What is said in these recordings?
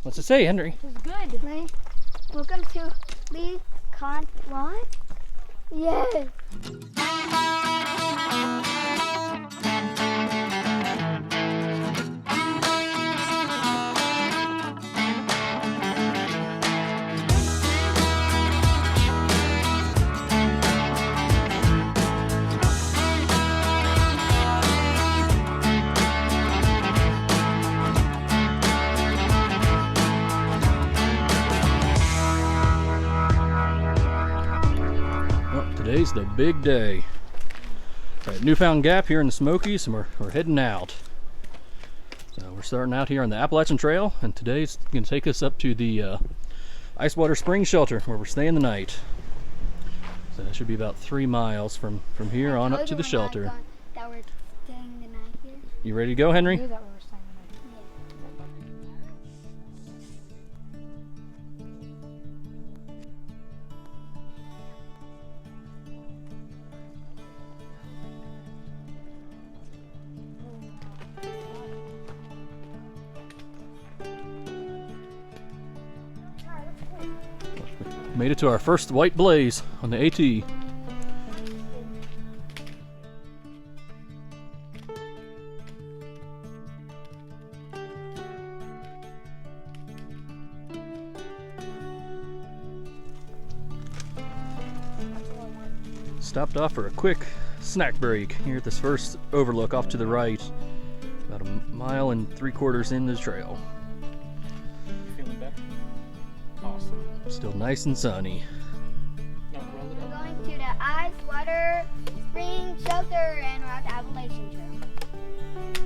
What's it say, Henry? It's good. Ready? Welcome to Lee Con. What? Yes. Well, today's the big day. At Newfound Gap here in the Smokies, and we're heading out. So we're starting out here on the Appalachian Trail, and today's going to take us up to the Icewater Spring Shelter where we're staying the night. So it should be about 3 miles from here on up to the shelter. That we're staying the night here. You ready to go, Henry? I knew that we were staying the night. Made it to our first white blaze on the AT. Stopped off for a quick snack break here at this first overlook off to the right, about 1.75 miles into the trail. Feeling better? Awesome. Still nice and sunny. Now roll it We're up. going to the Icewater Spring Shelter and we're at the Appalachian Trail.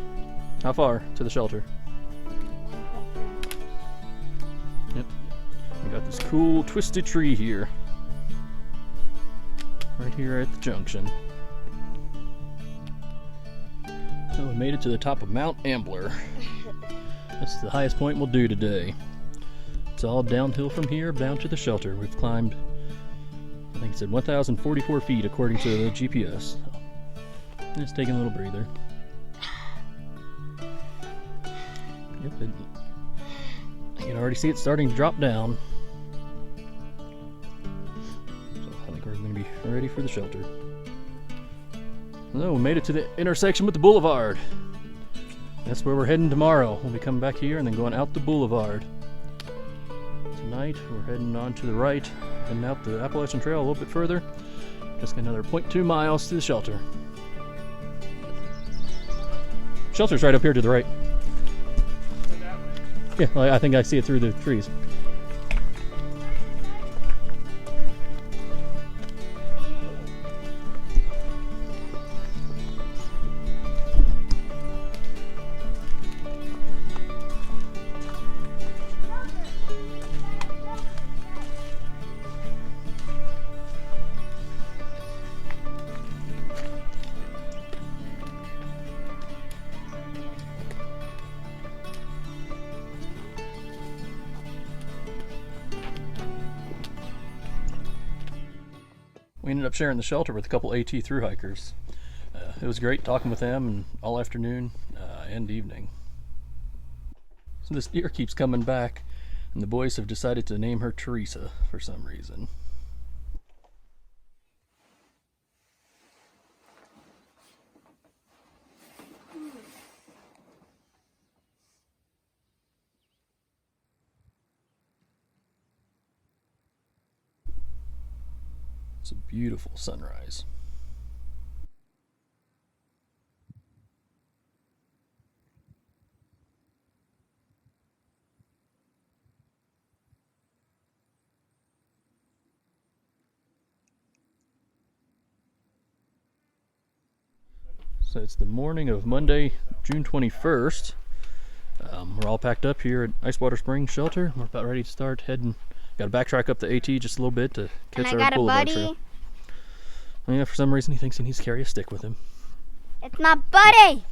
How far to the shelter? Yep. We got this cool twisted tree here. Right here at the junction. So we made it to the top of Mount Ambler. That's the highest point we'll do today. It's all downhill from here down to the shelter. We've climbed, I think it said 1,044 feet according to the GPS. So, just taking a little breather. Yep, you can already see it starting to drop down. So I think we're going to be ready for the shelter. So we made it to the intersection with the boulevard. That's where we're heading tomorrow. We'll be coming back here and then going out the boulevard. Tonight we're heading on to the right, heading out the Appalachian Trail a little bit further. Just got another 0.2 miles to the shelter. Shelter's right up here to the right. Yeah, I think I see it through the trees. We ended up sharing the shelter with a couple AT thru hikers. It was great talking with them and all afternoon and evening. So this deer keeps coming back, and the boys have decided to name her Teresa for some reason. It's a beautiful sunrise. So it's the morning of Monday, June 21st. We're all packed up here at Icewater Spring Shelter. We're about ready to start heading. Got to backtrack up the AT just a little bit to catch And I our got a boulevard buddy. trail. Oh, yeah, for some reason he thinks he needs to carry a stick with him. It's my buddy.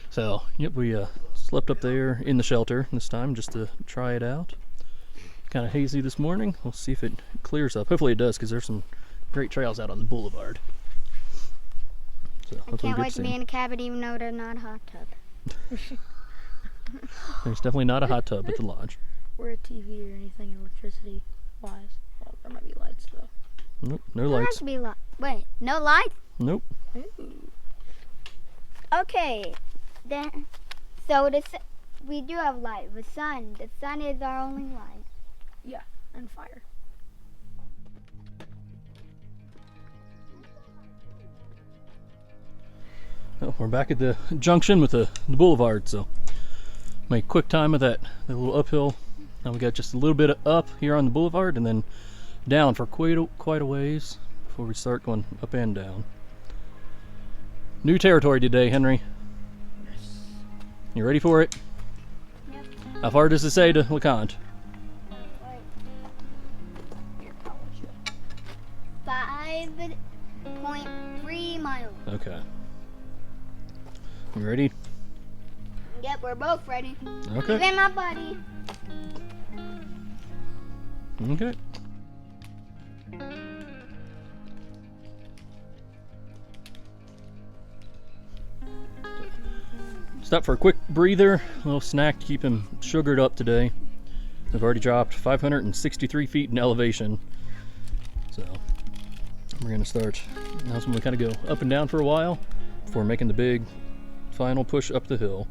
So, yep, we slept up there in the shelter this time just to try it out. Kind of hazy this morning. We'll see if it clears up. Hopefully it does, because there's some great trails out on the boulevard. So I hopefully can't we wait get to be in a cabin even though they're not a hot tub. There's definitely not a hot tub at the lodge. Or a TV or anything electricity wise. Well, there might be lights though. Nope, no There has lights. to be light. Wait, no light? Nope. Ooh. Okay. Then, so we do have light. The sun is our only light. And fire. Well, we're back at the junction with the boulevard, so make quick time of that little uphill. Now we got just a little bit up here on the boulevard, and then down for quite a ways before we start going up and down. New territory today, Henry. You ready for it? Yep. How far does it say to LeConte? 5.3 miles. Okay. You ready? Yep, we're both ready. Okay. Even my buddy. Okay. Stop for a quick breather, a little snack to keep him sugared up today. We've already dropped 563 feet in elevation. So we're gonna start. Now's when we kind of go up and down for a while before making the big final push up the hill.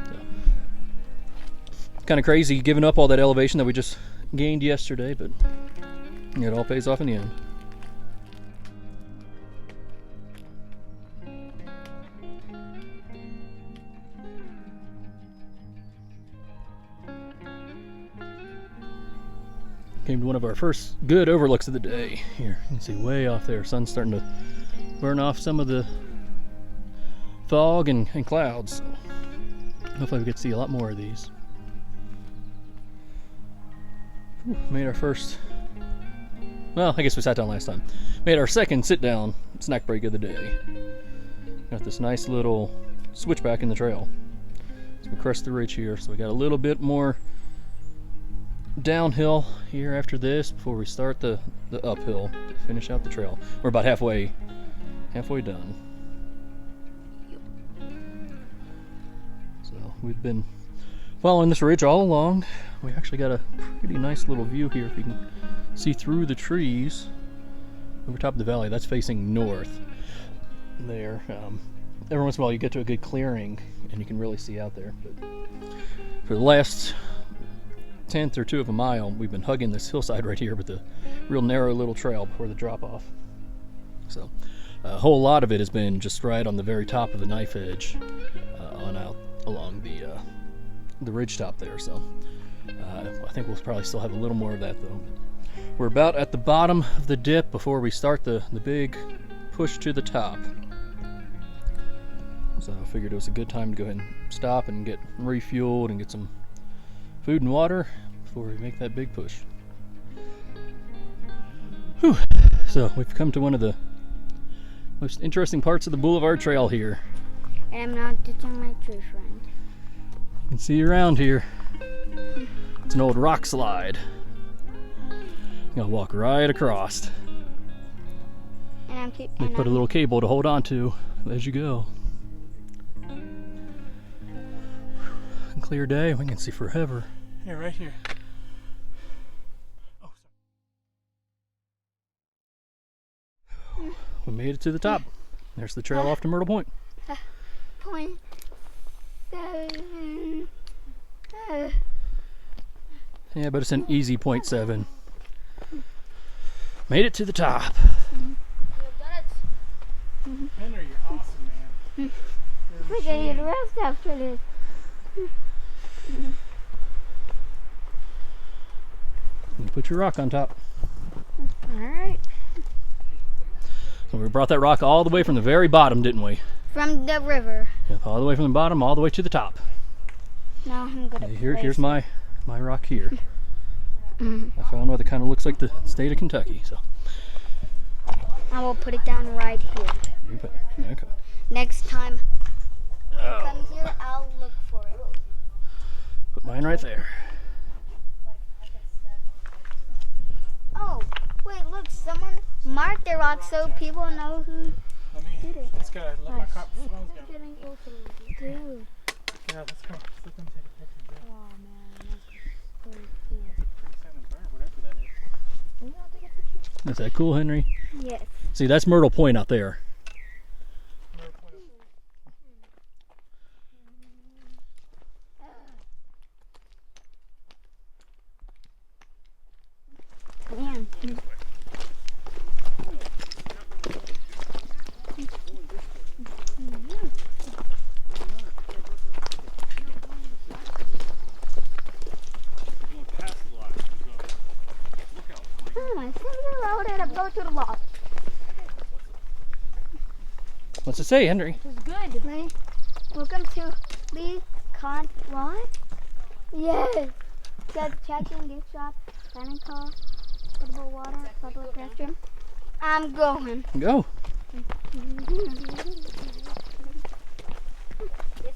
So, kind of crazy giving up all that elevation that we just gained yesterday, but it all pays off in the end. Came to one of our first good overlooks of the day. Here, you can see way off there, sun's starting to burn off some of the fog and clouds. So hopefully we get to see a lot more of these. Whew, made our first, well, I guess we sat down last time. Made our second sit down snack break of the day. Got this nice little switchback in the trail. So we crest the ridge here, so we got a little bit more downhill here after this before we start the uphill to finish out the trail. We're about halfway done. So we've been following this ridge all along. We actually got a pretty nice little view here if you can see through the trees over top of the valley. That's facing north there. Every once in a while you get to a good clearing and you can really see out there, but for the last tenth or two of a mile we've been hugging this hillside right here with the real narrow little trail before the drop off. So a whole lot of it has been just right on the very top of the knife edge on out along the ridge top there. So I think we'll probably still have a little more of that though. We're about at the bottom of the dip before we start the big push to the top. So I figured it was a good time to go ahead and stop and get refueled and get some food and water before we make that big push. Whew. So we've come to one of the most interesting parts of the Boulevard Trail here. And I'm not ditching my tree friend. You can see around here. It's an old rock slide. You gotta walk right across. And They put a little cable to hold on to as you go. Clear day, we can see forever. Yeah, right here. Oh, sorry. We made it to the top. There's the trail off to Myrtle Point. 0.7. Yeah, but it's an easy 0.7. Made it to the top. Henry, you're awesome, man. We're gonna get rest after this. You put your rock on top. Alright. So we brought that rock all the way from the very bottom, didn't we? From the river. Yep, all the way from the bottom, all the way to the top. Now I'm gonna Here's my rock here. I found one that kind of looks like the state of Kentucky. So I will put it down right here. you put, okay. Next time it comes here, I'll look for it. Put mine right there. Oh, wait, look, someone marked the rock so people know who Let me, did it. let's go. Let my phone's go. Dude. Yeah, let's go. Let's let them take a picture. Yeah. Oh man, that's so cool. Salmon Bar, whatever that is. Are you gonna take a picture? Is that cool, Henry? Yes. See, that's Myrtle Point out there. Man. I think we're out and go to the lodge. What's it say, Henry? This is good. Ready? Welcome to Lee Con Lodge. Yes. Says check-in, gift shop, dining car, potable water, public restroom. I'm going. Go. This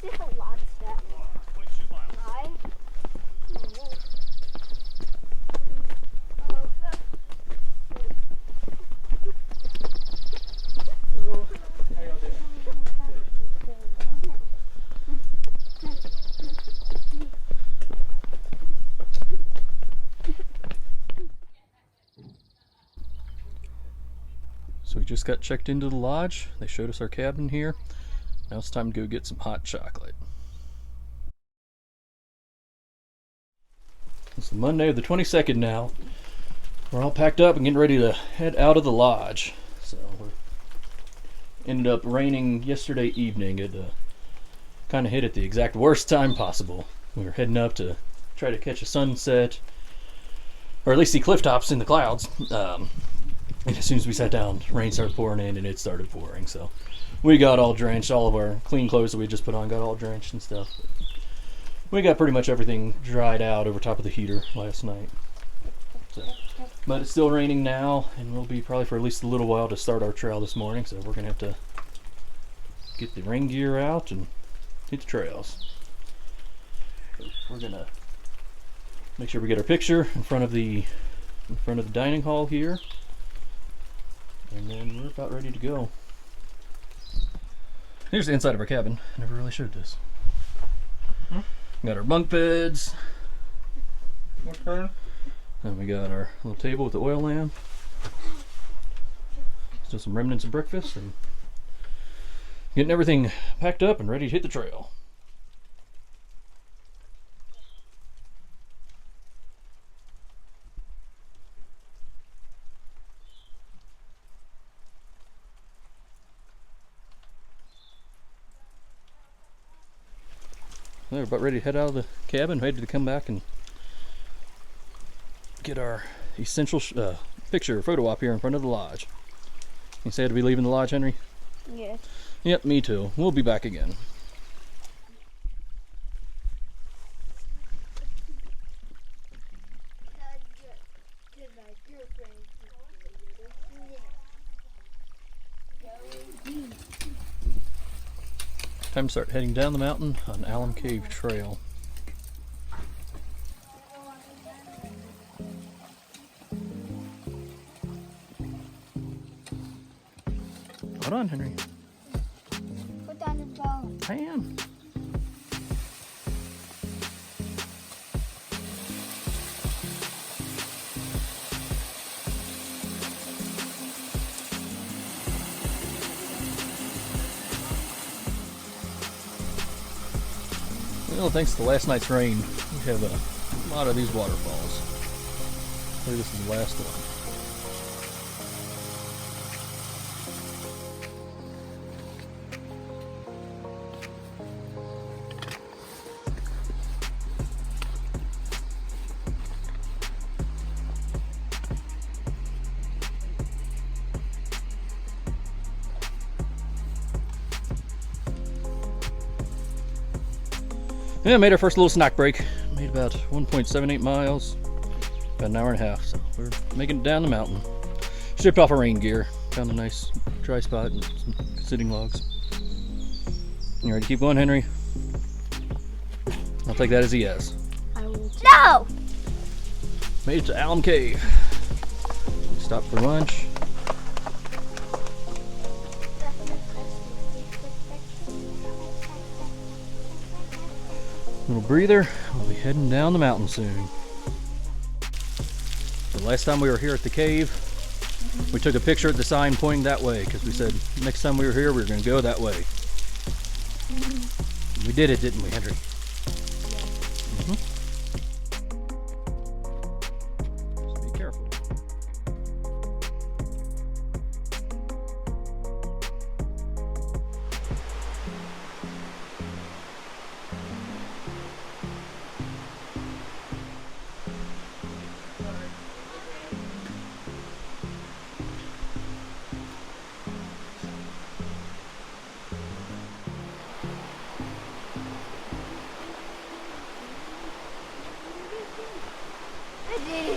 is a lot of stuff. Right? So we just got checked into the lodge. They showed us our cabin here. Now it's time to go get some hot chocolate. It's the Monday of the 22nd now. We're all packed up and getting ready to head out of the lodge. So we ended up raining yesterday evening. It kind of hit at the exact worst time possible. We were heading up to try to catch a sunset, or at least see cliff tops in the clouds. And as soon as we sat down, rain started pouring in, and it started pouring. So we got all drenched. All of our clean clothes that we just put on got all drenched and stuff. We got pretty much everything dried out over top of the heater last night. So, but it's still raining now, and we'll be probably for at least a little while to start our trail this morning. So we're gonna have to get the rain gear out and hit the trails. We're gonna make sure we get our picture in front of the dining hall here. And then we're about ready to go. Here's the inside of our cabin. I never really showed this. Got our bunk beds. Okay. And we got our little table with the oil lamp. Still some remnants of breakfast, and getting everything packed up and ready to hit the trail. We're about ready to head out of the cabin, ready to come back and get our essential photo op here in front of the lodge. You say to be leaving the lodge, Henry? Yes. Yep, me too. We'll be back again. Time to start heading down the mountain on Alum Cave Trail. Hold on, Henry. Put down the phone. I am. Well, thanks to last night's rain, we have a lot of these waterfalls. I think this is the last one. Yeah, made our first little snack break. Made about 1.78 miles, about an hour and a half. So we're making it down the mountain. Stripped off our rain gear. Found a nice dry spot and some sitting logs. You ready to keep going, Henry? I'll take that as a yes. I will. No! Made it to Alum Cave. Stopped for lunch. Little breather. We'll be heading down the mountain soon. The last time we were here at the cave, we took a picture at the sign pointing that way because we said next time we were here we were going to go that way. We did it, didn't we, Henry? Just be careful.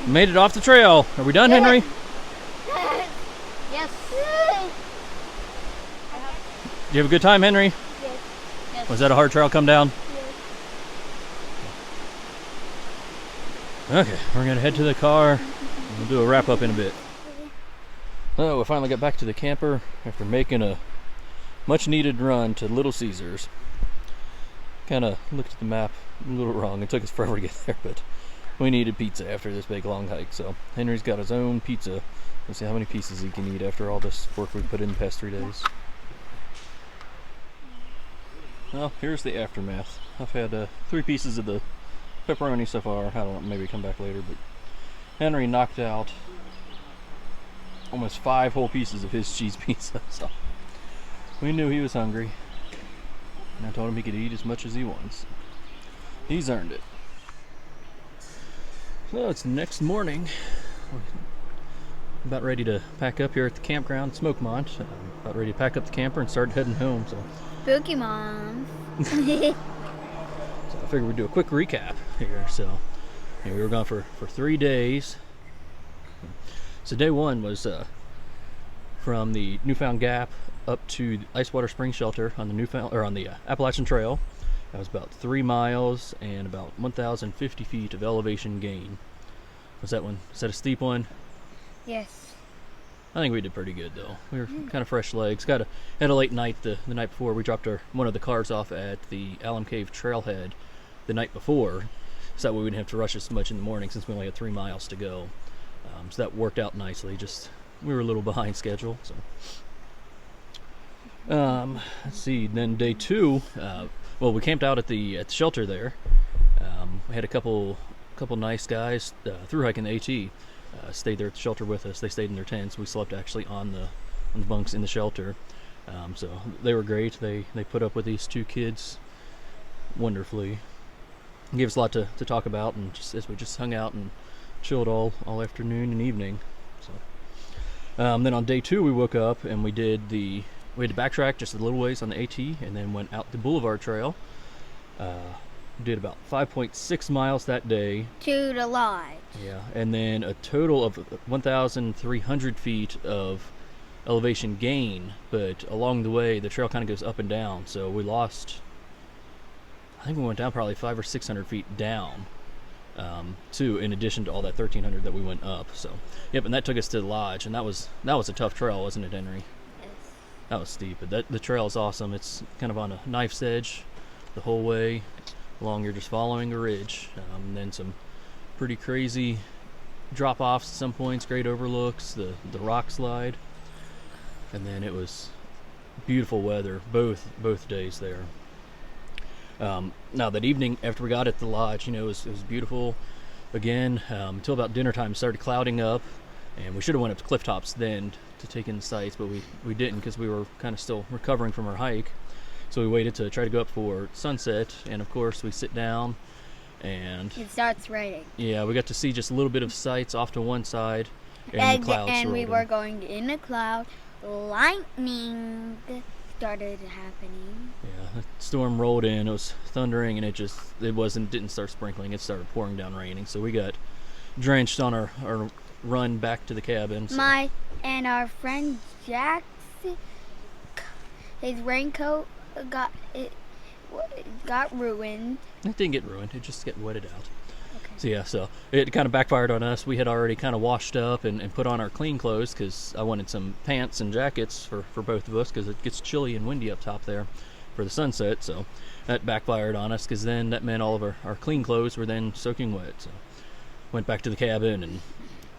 Made it off the trail. Are we done, Henry? Yes. Did you have a good time, Henry? Yes. Was that a hard trail come down? Yes. Okay, we're gonna head to the car. We'll do a wrap up in a bit. Oh, we finally got back to the camper after making a much needed run to Little Caesars. Kind of looked at the map a little wrong. It took us forever to get there, but we needed pizza after this big long hike. So Henry's got his own pizza. We'll see how many pieces he can eat after all this work we put in the past 3 days. Well, here's the aftermath. I've had 3 pieces of the pepperoni so far. I don't know, maybe come back later, but Henry knocked out almost 5 whole pieces of his cheese pizza. So we knew he was hungry, and I told him he could eat as much as he wants. He's earned it. So it's next morning. We're about ready to pack up here at the campground, Smokemont. About ready to pack up the camper and start heading home. So Spooky Mom. So I figured we'd do a quick recap here. So we were gone for 3 days. So day 1 was from the Newfound Gap up to the Icewater Spring Shelter on the Appalachian Trail. That was about 3 miles and about 1,050 feet of elevation gain. Was that one? Is that a steep one? Yes. I think we did pretty good though. We were kind of fresh legs. Had a late night the night before. We dropped one of the cars off at the Alum Cave trailhead the night before, so that way we didn't have to rush as much in the morning since we only had 3 miles to go. So that worked out nicely. Just we were a little behind schedule. So let's see. Then day 2, well, we camped out at the shelter there. We had a couple nice guys through hiking the AT. Stayed there at the shelter with us. They stayed in their tents. We slept actually on the bunks in the shelter. So they were great. They put up with these 2 kids wonderfully. Gave us a lot to talk about, and just as we just hung out and chilled all afternoon and evening. So then on day 2 we woke up and we had to backtrack just a little ways on the AT and then went out the Boulevard Trail. Did about 5.6 miles that day. To the lodge. Yeah, and then a total of 1,300 feet of elevation gain, but along the way the trail kind of goes up and down, so we lost, I think we went down probably 500 or 600 feet down, too, in addition to all that 1,300 that we went up. So yep, and that took us to the lodge, and that was a tough trail, wasn't it, Henry? Yes. That was steep, but the trail is awesome. It's kind of on a knife's edge the whole way along. You're just following a ridge, and then some pretty crazy drop-offs at some points, great overlooks, the rock slide, and then it was beautiful weather both days there. Now that evening after we got at the lodge, it was beautiful again until about dinner time. It started clouding up, and we should have went up to cliff tops then to take in the sights, but we didn't because we were kind of still recovering from our hike. So we waited to try to go up for sunset, and of course we sit down and It starts raining. yeah, we got to see just a little bit of sights off to one side, and the clouds And we rolled were in. going in a cloud. Lightning started happening. Yeah, the storm rolled in. It was thundering, and it didn't start sprinkling. It started pouring down raining. So we got drenched on our run back to the cabin. So. And our friend Jackson, his raincoat got ruined. It didn't get ruined. It just got wetted out. Okay. So yeah, so it kind of backfired on us. We had already kind of washed up and put on our clean clothes because I wanted some pants and jackets for both of us because it gets chilly and windy up top there. for the sunset, so that backfired on us because then that meant all of our clean clothes were then soaking wet. So went back to the cabin and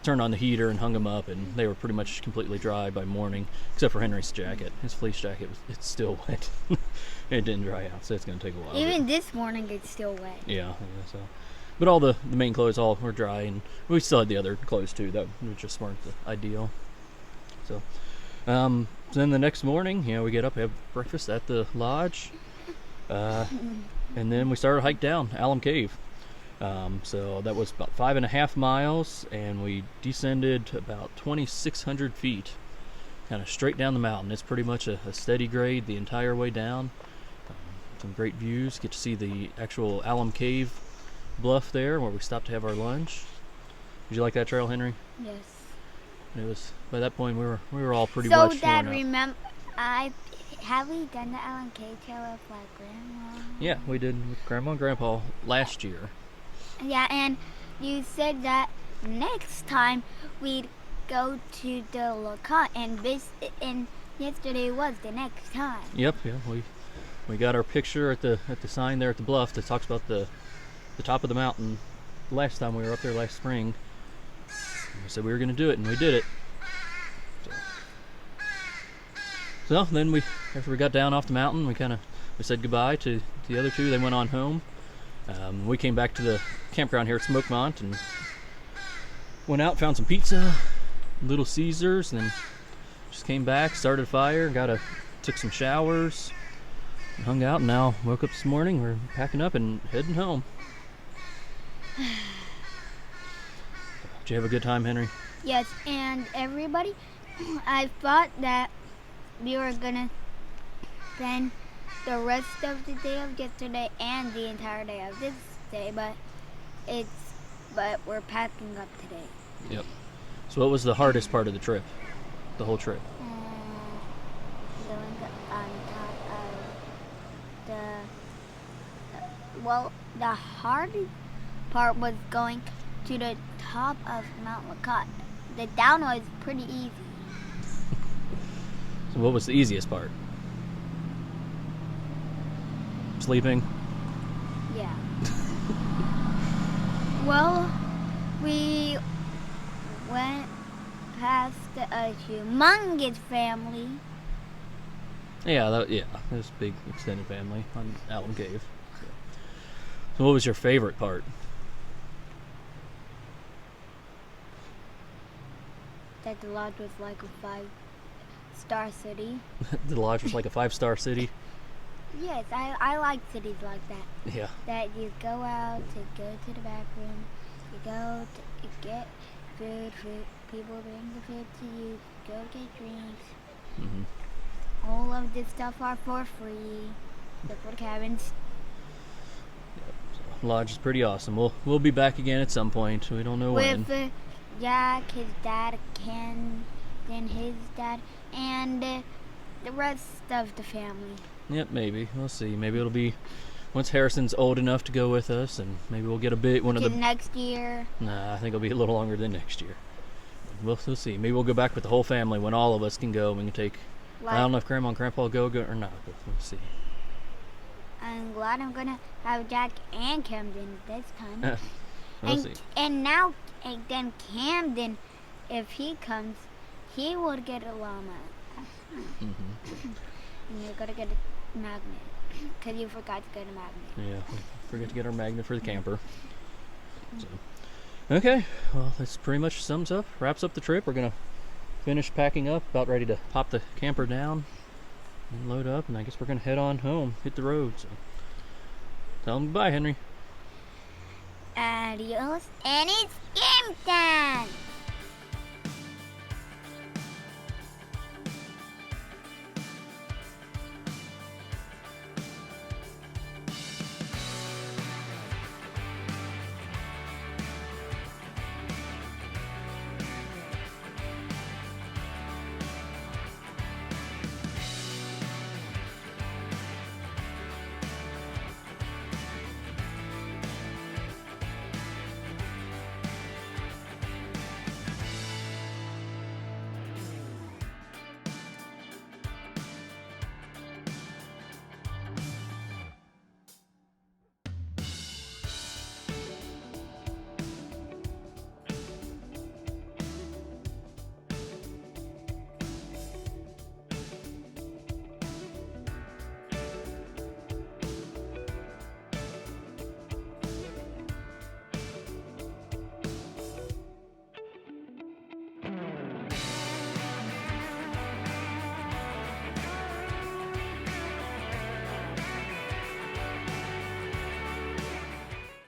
turned on the heater and hung them up, and they were pretty much completely dry by morning, except for Henry's jacket. His fleece jacket it's still wet. It didn't dry out, so it's going to take a while. Even this morning, it's still wet. Yeah, so. But all the main clothes all were dry, and we still had the other clothes too that just weren't the ideal. So then the next morning, we get up, have breakfast at the lodge, and then we started a hike down Alum Cave. So that was about 5.5 miles, and we descended about 2,600 feet, kind of straight down the mountain. It's pretty much a steady grade the entire way down. Some great views. Get to see the actual Alum Cave bluff there where we stopped to have our lunch. Did you like that trail, Henry? Yes. It was, by that point we were all pretty So, much Dad, worn out. have we done the Alum Cave trail with like Grandma? Yeah, we did with Grandma and Grandpa last year. Yeah, and you said that next time we'd go to the Lacan, and yesterday was the next time. Yep, yeah, we got our picture at the sign there at the bluff that talks about the top of the mountain. Last time we were up there last spring, we said we were going to do it, and we did it. So then after we got down off the mountain, we said goodbye to the other two. They went on home. We came back to the campground here at Smokemont and went out, found some pizza, Little Caesars, and then just came back, started a fire, took some showers, and hung out, and now woke up this morning. We're packing up and heading home. Did you have a good time, Henry? Yes, and everybody, I thought that we were gonna spend the rest of the day of yesterday and the entire day of this day, but we're packing up today. Yep. So what was the hardest part of the trip? The whole trip? Going on top of the hardest part was going to the top of Mount Lacan. The down was pretty easy. So what was the easiest part? Sleeping? Yeah. Well, we went past a humongous family. Yeah, that was a big extended family on Alum Cave. So what was your favorite part? That the lodge was like a 5-star city. The lodge was like a 5-star city. Yes, I like cities like that. Yeah. That you go out to go to the bathroom, you go to get food, people bring the food to you, go get drinks. Mm-hmm. All of this stuff are for free, except for the cabins. Lodge is pretty awesome. We'll be back again at some point. We don't know when. With Jack, his dad, Ken, then his dad, and the rest of the family. Yep, maybe. We'll see. Maybe it'll be once Harrison's old enough to go with us, and maybe we'll get one of the. Next year. Nah, I think it'll be a little longer than next year. We'll see. Maybe we'll go back with the whole family when all of us can go. We can take. I don't know if Grandma and Grandpa will go or not, but we'll see. I'm glad I'm gonna have Jack and Camden this time. We'll see. And now, then Camden, if he comes, he will get a llama. Mm-hmm. And you're gonna get a magnet, because you forgot to get a magnet. Yeah, we forget to get our magnet for the camper. So, okay, well, this pretty much wraps up the trip. We're gonna finish packing up, about ready to pop the camper down and load up, and I guess we're gonna head on home, hit the road. So, tell them goodbye, Henry. Adios, and it's game time!